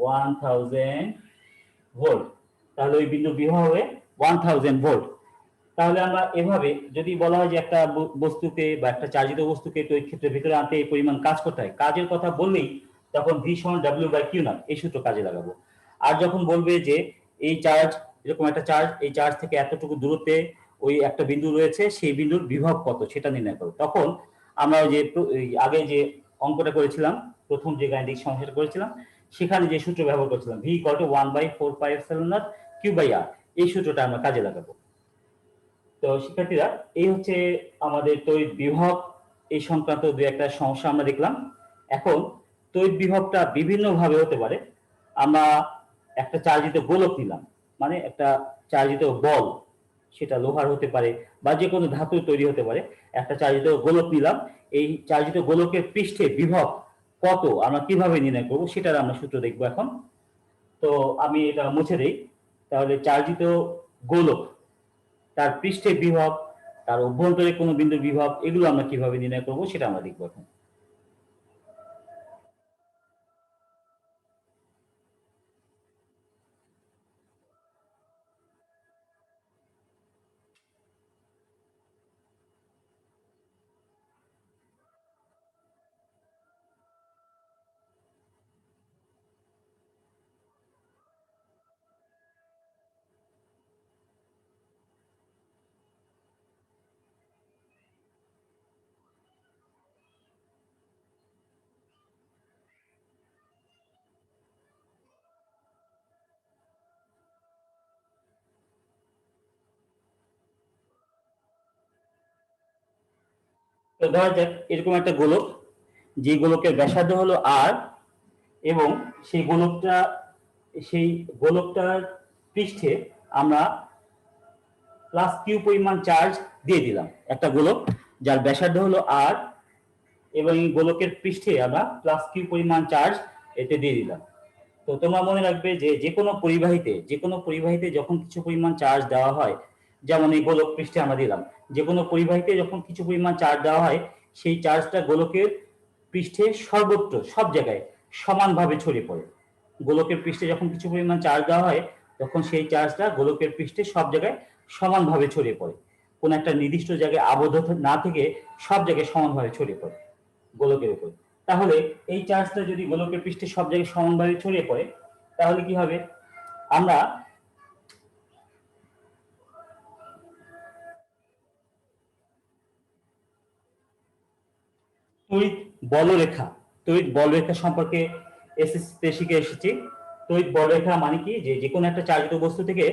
1000 ভোল্ট। তাহলে ওই বিন্দু বিভব হবে 1000 ভোল্ট। তাহলে আমরা এভাবে যদি বলা হয় যে একটা বস্তুকে বা একটা চার্জিত বস্তুকে তড়িৎ ক্ষেত্রের ভিতরে আনতে এই পরিমাণ কাজ করতে হয়, কাজের কথা বললেই তখন ভি সমান ডব্লিউ বাই কিউ নট এই সূত্র কাজে লাগাবো। আর যখন বলবে যে এই চার্জ, এরকম একটা চার্জ, এই চার্জ থেকে এতটুকু দূরত্বে ওই একটা বিন্দু রয়েছে, সেই বিন্দুর বিভব কত সেটা নির্ণয় করো, তখন আমরা ওই যে আগে যে অঙ্কটা করেছিলাম, প্রথম যে গাণিতিক সমস্যাটা করেছিলাম, সেখানে যে সূত্র ব্যবহার করেছিলাম V equal to 1/4πε0 Q by R, এই সূত্রটা আমরা কাজে লাগাবো। তো শিক্ষার্থীরা, এই হচ্ছে আমাদের তড়িৎ বিভব এই সংক্রান্ত দুই একটা সমস্যা আমরা দেখলাম। এখন তড়িৎ বিভবটা বিভিন্ন ভাবে হতে পারে। আমরা একটা চার্জিত গোলক নিলাম, মানে একটা চার্জিত বল, সেটা লোহার হতে পারে বা যে কোনো ধাতুর তৈরি হতে পারে। একটা চার্জিত গোলক নিলাম, এই চার্জিত গোলকের পৃষ্ঠে বিভব কত আমরা কিভাবে নির্ণয় করবো সেটার আমরা সূত্র দেখবো এখন। তো আমি এটা মুছে দেই। তাহলে চার্জিত গোলক, তার পৃষ্ঠে বিভব, তার অভ্যন্তরে কোনো বিন্দুর বিভব, এগুলো আমরা কিভাবে নির্ণয় করবো সেটা আমরা দেখবো এখন। তো ধরা যাক এরকম একটা গোলক, যে গোলকের ব্যাসার্ধ হলো আর, এবং সেই গোলকটার পৃষ্ঠে আমরা প্লাস কিউ পরিমাণ চার্জ দিয়ে দিলাম। একটা গোলক যার ব্যাসার্ধ হলো আর, এবং এই গোলকের পৃষ্ঠে আমরা প্লাস কিউ পরিমাণ চার্জ এতে দিয়ে দিলাম। তো তোমরা মনে রাখবে যে যে কোনো পরিবাহিতে যখন কিছু পরিমাণ চার্জ দেওয়া হয়, যেমন এই গোলক পৃষ্ঠে আমরা দিলাম, যে কোনো পরিবাহিতে যখন কিছু পরিমাণ চার্জ দেওয়া হয়, সেই চার্জটা গোলকের পৃষ্ঠে সর্বত্র সব জায়গায় সমানভাবে ছড়িয়ে পড়ে। গোলকের পৃষ্ঠে যখন কিছু পরিমাণ চার্জ দেওয়া হয়, তখন সেই চার্জটা গোলকের পৃষ্ঠে সব জায়গায় সমানভাবে ছড়িয়ে পড়ে, কোন একটা নির্দিষ্ট জায়গায় আবদ্ধ না থেকে সব জায়গায় সমানভাবে ছড়িয়ে পড়ে গোলকের উপর। তাহলে এই চার্জটা যদি গোলকের পৃষ্ঠে সব জায়গায় সমানভাবে ছড়িয়ে পড়ে, তাহলে কি হবে, আমরা তড়িৎ বলরেখা তড়িৎ বলরেখা সম্পর্কে এসএসসিতে শিখে এসেছি। তড়িৎ বলরেখা মানে কি, যে কোনো একটা চার্জিত বস্তু থেকে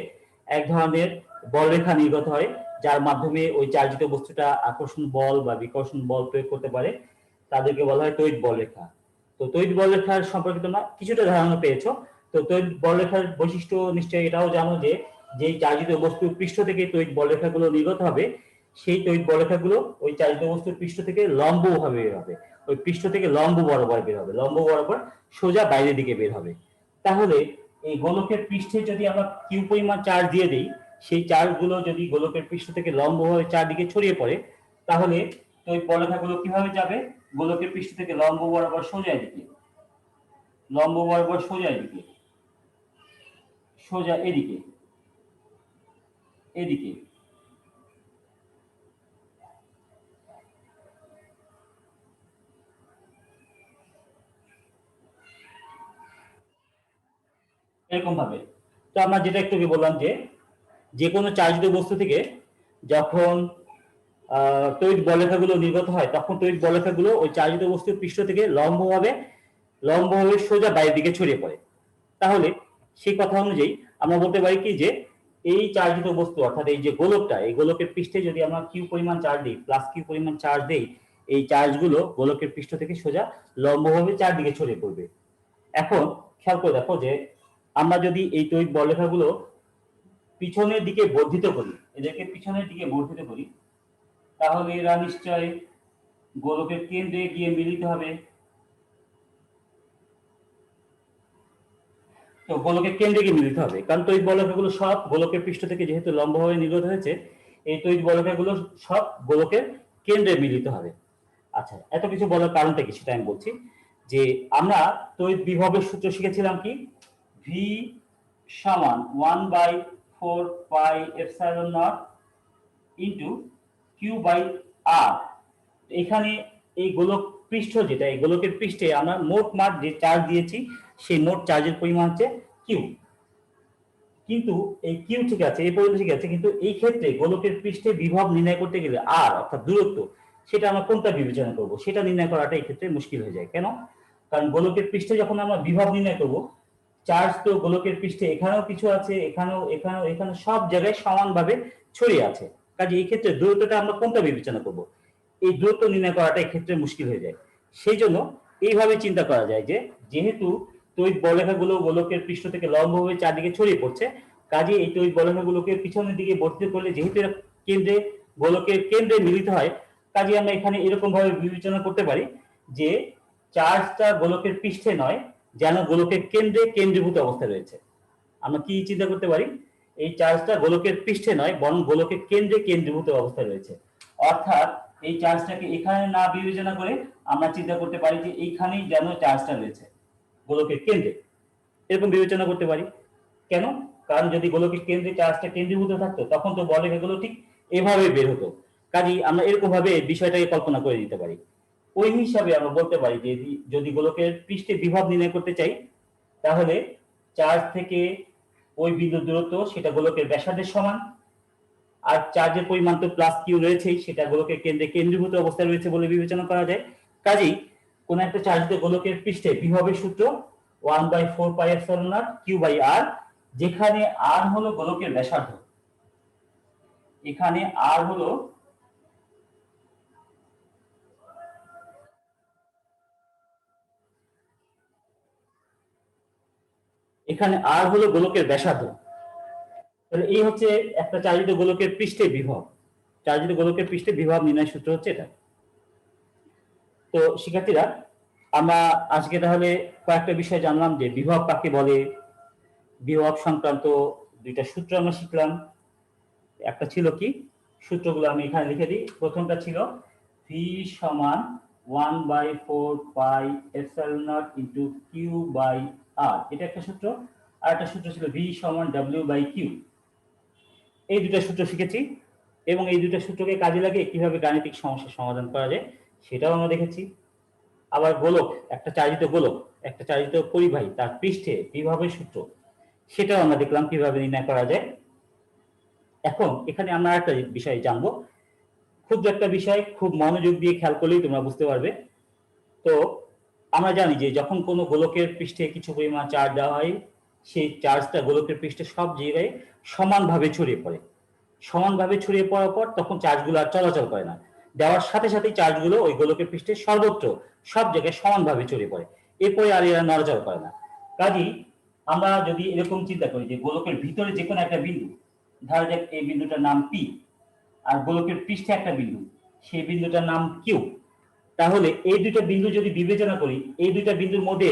এক ধরনের বলরেখা নির্গত হয়, যার মাধ্যমে ওই চার্জিত বস্তুটা আকর্ষণ বল বা বিকর্ষণ বল প্রয়োগ করতে পারে, তাদেরকে বলা হয় তড়িৎ বলরেখা। তো তড়িৎ বলরেখার সম্পর্কে তোমরা কিছুটা ধারণা পেয়েছো। তো তড়িৎ বলরেখার বৈশিষ্ট্য নিশ্চয়ই এটাও জানো যে, যেই চার্জিত বস্তুর পৃষ্ঠ থেকে তড়িৎ বলরেখাগুলো নির্গত হবে, সেই তড়িৎ বলরেখাগুলো ওই চালিত বস্তুর পৃষ্ঠ থেকে লম্বভাবে বের হবে, ওই পৃষ্ঠ থেকে লম্ব বরাবর বের হবে, লম্ব বরাবর সোজা বাইরের দিকে বের হবে। তাহলে এই গোলকের পৃষ্ঠে যদি আমরা কিউ পরিমাণ চার্জ দিয়ে দিই, সেই চার্জগুলো যদি গোলকের পৃষ্ঠ থেকে লম্বভাবে চারদিকে ছড়িয়ে পড়ে, তাহলে ওই বলরেখাগুলো কিভাবে যাবে, গোলকের পৃষ্ঠ থেকে লম্ব বরাবর সোজা এদিকে, লম্ব বরাবর সোজা এদিকে, সোজা এদিকে, এদিকে, এরকম ভাবে। তো আমরা যেটা একটু বললাম যে, যে কোনো চার্জিত বস্তু থেকে যখন তড়িৎ বলরেখাগুলো নির্গত হয়, তখন তড়িৎ বলরেখাগুলো ওই চার্জিত বস্তুর পৃষ্ঠ থেকে লম্বভাবে সোজা বাইরের দিকে ছড়িয়ে পড়ে। তাহলে সেই কথা অনুযায়ী আমরা বলতে পারি কি, যে এই চার্জিত বস্তু অর্থাৎ এই যে গোলকটা, এই গোলকের পৃষ্ঠে যদি আমরা কিউ পরিমাণ চার্জ দিই, প্লাস কিউ পরিমাণ চার্জ দেই, এই চার্জগুলো গোলকের পৃষ্ঠ থেকে সোজা লম্বভাবে চারদিকে ছড়িয়ে পড়বে। এখন খেয়াল করে দেখো যে, আমরা যদি এই তড়িৎ বলরেখাগুলো পিছনের দিকে বর্ধিত করি, এদেরকে পিছনের দিকে বর্ধিত করি, তাহলে এরা নিশ্চয় গোলকের কেন্দ্রে গিয়ে মিলিত হবে। তো গোলকের কেন্দ্রে গিয়ে মিলিত হবে, কারণ তড়িৎ বলরেখাগুলো সব গোলকের পৃষ্ঠ থেকে যেহেতু লম্বভাবে নির্গত হয়েছে, এই তড়িৎ বলরেখাগুলো সব গোলকের কেন্দ্রে মিলিত হবে। আচ্ছা, এত কিছু বলার কারণটা কি সেটা আমি বলছি। যে আমরা তড়িৎ বিভবের সূত্র শিখেছিলাম কি, ভি সমান 1/4πε0 ইন্টু কিউ বাই আর। এখানে এই গোলক পৃষ্ঠ, যেটা এই গোলকের পৃষ্ঠে আমরা মোট মাঠ যে চার্জ দিয়েছি, সেই মোট চার্জের পরিমাণ হচ্ছে কিউ। কিন্তু এই কিউ ঠিক আছে, এই পর্যন্ত ঠিক আছে, কিন্তু এই ক্ষেত্রে গোলকের পৃষ্ঠে বিভব নির্ণয় করতে গেলে আর অর্থাৎ দূরত্ব, সেটা আমরা কোনটা বিবেচনা করব, সেটা নির্ণয় করাটা এই ক্ষেত্রে মুশকিল হয়ে যায়। কেন? কারণ গোলকের পৃষ্ঠে যখন আমরা বিভব নির্ণয় করব, চার্জ তো গোলকের পৃষ্ঠে এখানেও কিছু আছে, এখানেও এখানেও এখানে সব জায়গায় সমানভাবে ছড়িয়ে আছে। কাজে এই ক্ষেত্রে দূরত্বটা আমরা কোনটা বিবেচনা করব, এই দূরত্ব নির্ণয় করাটা এই ক্ষেত্রে মুশকিল হয়ে যায়। সেই জন্য এইভাবে চিন্তা করা যায় যে, যেহেতু তড়িৎ বলরেখাগুলো গোলকের পৃষ্ঠ থেকে লম্বভাবে চারদিকে ছড়িয়ে পড়ছে, কাজে এই তড়িৎ বলরেখাগুলোকে পিছনের দিকে বর্ধিত করলে, যেহেতু এরা কেন্দ্রে, গোলকের কেন্দ্রে মিলিত হয়, কাজে আমরা এখানে এরকম ভাবে বিবেচনা করতে পারি যে, চার্জটা গোলকের পৃষ্ঠে নয়, যেন গোলকের কেন্দ্রে কেন্দ্রীভূত অবস্থায় রয়েছে। আমরা কি চিন্তা করতে পারি, এই চার্জটা গোলকের পৃষ্ঠে নয়, বরং গোলকের কেন্দ্রে কেন্দ্রীভূত অবস্থায় রয়েছে। অর্থাৎ এই চার্জটাকে এখানে না বিবেচনা করে আমরা চিন্তা করতে পারি যে, এইখানেই যেন চার্জটা রয়েছে গোলকের কেন্দ্রে, এরকম বিবেচনা করতে পারি। কেন? কারণ যদি গোলকের কেন্দ্রে চার্জটা কেন্দ্রীভূত থাকতো, তখন তো বলরেখাগুলো ঠিক এভাবে বের হতো। কাজেই আমরা এরকম ভাবে বিষয়টাকে কল্পনা করে নিতে পারি। ওই হিসাবে আমরা বলতে পারি যে, যদি গোলকের পৃষ্ঠে বিভব নির্ণয় করতে চাই, তাহলে চার্জ থেকে ওই বিন্দুর দূরত্ব, সেটা গোলকের ব্যাসার্ধের সমান, আর চার্জের পরিমাণ তো প্লাস কিউ রয়েছেই, সেটা গোলকের কেন্দ্রে কেন্দ্রীভূত অবস্থায় রয়েছে বলে বিবেচনা করা যায়। কাজেই কোন একটা চার্জিত গোলকের পৃষ্ঠে বিভবের সূত্র 1/4πε0 কিউ বাই আর, যেখানে আর হলো গোলকের ব্যাসার্ধ, এখানে আর হলো এখানে আর হলো গোলকের ব্যাসার্ধ। তাহলে এই হচ্ছে একটা চালিত গোলকের পৃষ্ঠে বিভব। চালিত গোলকের পৃষ্ঠে বিভব নির্ণয় সূত্র হচ্ছে এটা। তো শিক্ষার্থীরা, আমরা আজকে তাহলে কয়েকটা বিষয় জানলাম যে বিভব কাকে বলে, বিভব সংক্রান্ত দুইটা সূত্র আমরা শিখলাম। একটা ছিল কি, সূত্রগুলো আমি এখানে লিখে দিই। প্রথমটা ছিল ভি সমান 1/4πε0 × Q/R, এটা একটা সূত্র। আর একটা সূত্র ছিল ভি সমান W/Q। এই দুটো সূত্র শিখেছি এবং এই দুটো সূত্রকে কাজে লাগিয়ে কিভাবে গাণিতিক সমস্যার সমাধান করা যায় সেটাও আমরা দেখেছি। আবার গোলক, একটা চালিত গোলক, একটা চালিত পরিবাহী, তার পৃষ্ঠে বিভবের সূত্র, সেটাও আমরা দেখলাম কিভাবে নির্ণয় করা যায়। এখন এখানে আমরা একটা বিষয় জানবো, খুব একটা বিষয়, খুব মনোযোগ দিয়ে খেয়াল করলেই তোমরা বুঝতে পারবে। তো আমরা জানি যে যখন কোনো গোলকের পৃষ্ঠে কিছু পরিমাণ চার্জ দেওয়া হয়, সেই চার্জটা গোলকের পৃষ্ঠে সব জায়গায় সমানভাবে ছড়িয়ে পড়ে। সমানভাবে ছড়িয়ে পড়ার পর তখন চার্জগুলো আর চলাচল করে না, দেওয়ার সাথে সাথেই চার্জগুলো ওই গোলকের পৃষ্ঠে সর্বত্র সব জায়গায় সমানভাবে ছড়িয়ে পড়ে, এরপরে আর এরা নড়াচড়া করে না। কাজেই আমরা যদি এরকম চিন্তা করি যে গোলকের ভিতরে যে কোনো একটা বিন্দু, ধরা যাক এই বিন্দুটার নাম পি, আর গোলকের পৃষ্ঠে একটা বিন্দু, সেই বিন্দুটার নাম কিউ, তাহলে এই দুইটা বিন্দু যদি বিবেচনা করি, এই দুইটা বিন্দুর মধ্যে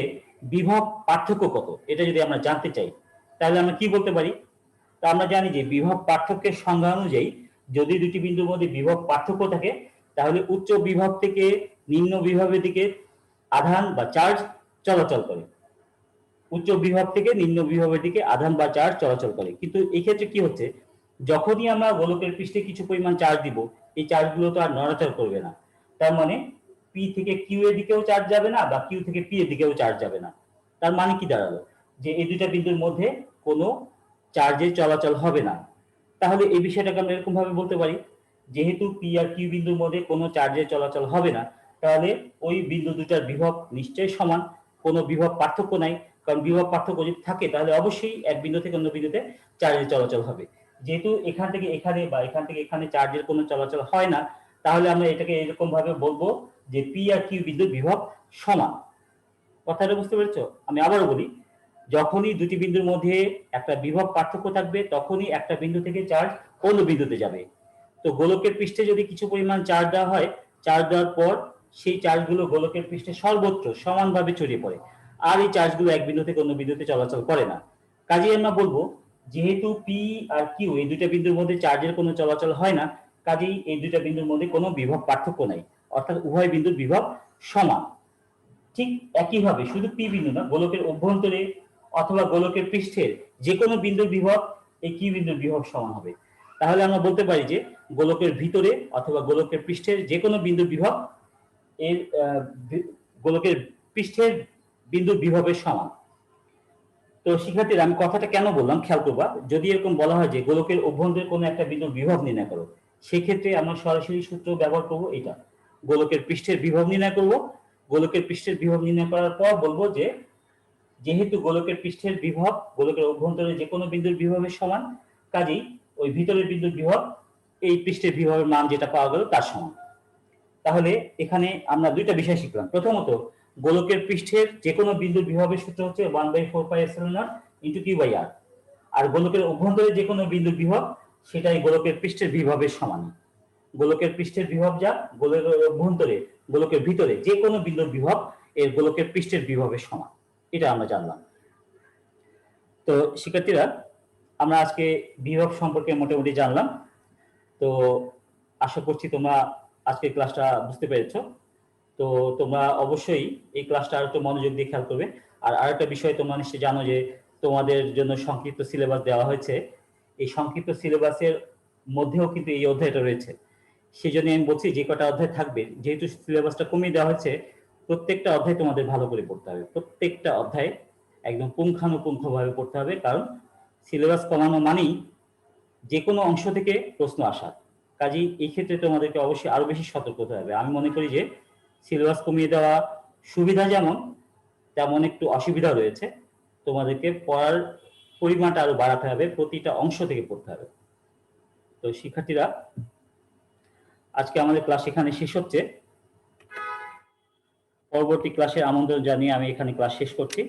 বিভব পার্থক্য কত এটা যদি আমরা জানতে চাই, তাহলে আমরা কি বলতে পারি? তা আমরা জানি যে বিভব পার্থক্যের সংজ্ঞা অনুযায়ী যদি দুটি বিন্দুর মধ্যে বিভব পার্থক্য থাকে, তাহলে উচ্চ বিভব থেকে নিম্ন বিভবের দিকে আধান বা চার্জ চলাচল করে। উচ্চ বিভব থেকে নিম্ন বিভবের দিকে আধান বা চার্জ চলাচল করে। কিন্তু এই ক্ষেত্রে কি হচ্ছে, যখনই আমরা গোলকের পৃষ্ঠে কিছু পরিমাণ চার্জ দিব, এই চার্জগুলো তো আর নড়াচড়া করবে না। তার মানে পি থেকে কিউ এর দিকেও চার্জ যাবে না, বা কিউ থেকে পি এর দিকেও চার্জ যাবে না। তার মানে কি দাঁড়ালো, যে এই দুইটা বিন্দুর মধ্যে কোনো চার্জের চলাচল হবে না। তাহলে এই বিষয়টাকে আমরা এরকম ভাবে বলতে পারি, যেহেতু পি আর কিউ বিন্দুর মধ্যে কোনো চার্জের চলাচল হবে না, তাহলে ওই বিন্দু দুটার বিভব নিশ্চয়ই সমান, কোনো বিভব পার্থক্য নাই। কারণ বিভব পার্থক্য যদি থাকে তাহলে অবশ্যই এক বিন্দু থেকে অন্য বিন্দুতে চার্জের চলাচল হবে। যেহেতু এখান থেকে এখানে বা এখান থেকে এখানে চার্জের কোনো চলাচল হয় না, তাহলে আমরা এটাকে এরকম ভাবে বলবো যে পি আর কিউ বিন্দুর বিভব সমান। কথাটা বুঝতে পেরেছো? আমি আবারও বলি, যখনই দুটি বিন্দুর মধ্যে একটা বিভব পার্থক্য থাকবে, তখনই একটা বিন্দু থেকে চার্জ অন্য বিন্দুতে যাবে। তো গোলকের পৃষ্ঠে যদি কিছু পরিমাণ চার্জ দেওয়া হয়, চার্জ দেওয়ার পর সেই চার্জগুলো গোলকের পৃষ্ঠে সর্বত্র সমানভাবে ছড়িয়ে পড়ে, আর এই চার্জগুলো এক বিন্দু থেকে অন্য বিন্দুতে চলাচল করে না। কাজেই আমরা বলবো, যেহেতু পি আর কিউ এই দুইটা বিন্দুর মধ্যে চার্জের কোনো চলাচল হয় না, কাজেই এই দুইটা বিন্দুর মধ্যে কোনো বিভব পার্থক্য নাই, অর্থাৎ উভয় বিন্দুর বিভব সমান। ঠিক একইভাবে শুধু পি বিন্দু না, গোলকের অভ্যন্তরে অথবা গোলকের পৃষ্ঠের যে কোনো বিন্দুর বিভব এই কিউ বিন্দুর বিভব সমান হবে। তাহলে আমরা বলতে পারি যে গোলকের ভিতরে অথবা গোলকের পৃষ্ঠের যে কোনো বিন্দুর বিভব এর গোলকের পৃষ্ঠের বিন্দুর বিভবের সমান। তো শিক্ষার্থীরা, আমি কথাটা কেন বললাম খেয়াল করবা, যদি এরকম বলা হয় যে গোলকের অভ্যন্তরে কোনো একটা বিন্দুর বিভব নির্ণয় করো, সেক্ষেত্রে আমরা সরাসরি সূত্র ব্যবহার করব এটা, গোলকের পৃষ্ঠের বিভব নির্ণয় করব। গোলকের পৃষ্ঠের বিভব নির্ণয় করার পর বলবো যে যেহেতু গোলকের পৃষ্ঠের বিভব গোলকের অভ্যন্তরে যে কোনো বিন্দুর বিভবের সমান, কাজেই ওই ভিতরের বিন্দুর বিভব এই পৃষ্ঠের বিভবের মান যেটা পাওয়া গেল তার সমান। তাহলে এখানে আমরা দুইটা বিষয় শিখলাম। প্রথমত, গোলকের পৃষ্ঠের যে কোনো বিন্দুর বিভবের সূত্র হচ্ছে 1/4πε0 × Q/R, আর গোলকের অভ্যন্তরে যে কোনো বিন্দুর বিভব সেটাই গোলকের পৃষ্ঠের বিভবের সমান। গোলকের পৃষ্ঠের বিভব যা, গোলকের অভ্যন্তরে গোলকের ভিতরে যে কোনো বিন্দুর বিভব এর গোলকের পৃষ্ঠের বিভবের সমান, এটা আমরা জানলাম। তো শিক্ষার্থীরা, আমরা আজকে বিভব সম্পর্কে মোটামুটি জানলাম। তো আশা করছি তোমরা আজকের ক্লাসটা বুঝতে পেরেছো। তো তোমরা অবশ্যই এই ক্লাসটা আর একটু মনোযোগ দিয়ে খেয়াল করবে। আর আরেকটা বিষয় তোমরা নিশ্চয়ই জানো যে তোমাদের জন্য সংক্ষিপ্ত সিলেবাস দেওয়া হয়েছে। এই সংক্ষিপ্ত সিলেবাসের মধ্যেও কিন্তু এই অধ্যায়টা রয়েছে। সেই জন্য আমি বলছি, যে কটা অধ্যায় থাকবে, যেহেতু সিলেবাসটা কমিয়ে দেওয়া হয়েছে, প্রত্যেকটা অধ্যায় তোমাদের ভালো করে পড়তে হবে। প্রত্যেকটা অধ্যায় একদম পুঙ্খানুপুঙ্খভাবে পড়তে হবে, কারণ সিলেবাস কমানো মানেই যে কোনো অংশ থেকে প্রশ্ন আসা। কাজেই এই ক্ষেত্রে তোমাদেরকে অবশ্যই আরো বেশি সতর্ক হতে হবে। আমি মনে করি যে সিলেবাস কমিয়ে দেওয়া সুবিধা যেমন, তেমন একটু অসুবিধা রয়েছে। তোমাদেরকে পড়ার পরিমাণটা আরো বাড়াতে হবে, প্রতিটা অংশ থেকে পড়তে হবে। তো শিক্ষার্থীরা, আজকে আমাদের ক্লাস এখানে শেষ হচ্ছে। পরবর্তী ক্লাসে আমন্ত্রণ জানিয়ে আমি এখানে ক্লাস শেষ করছি।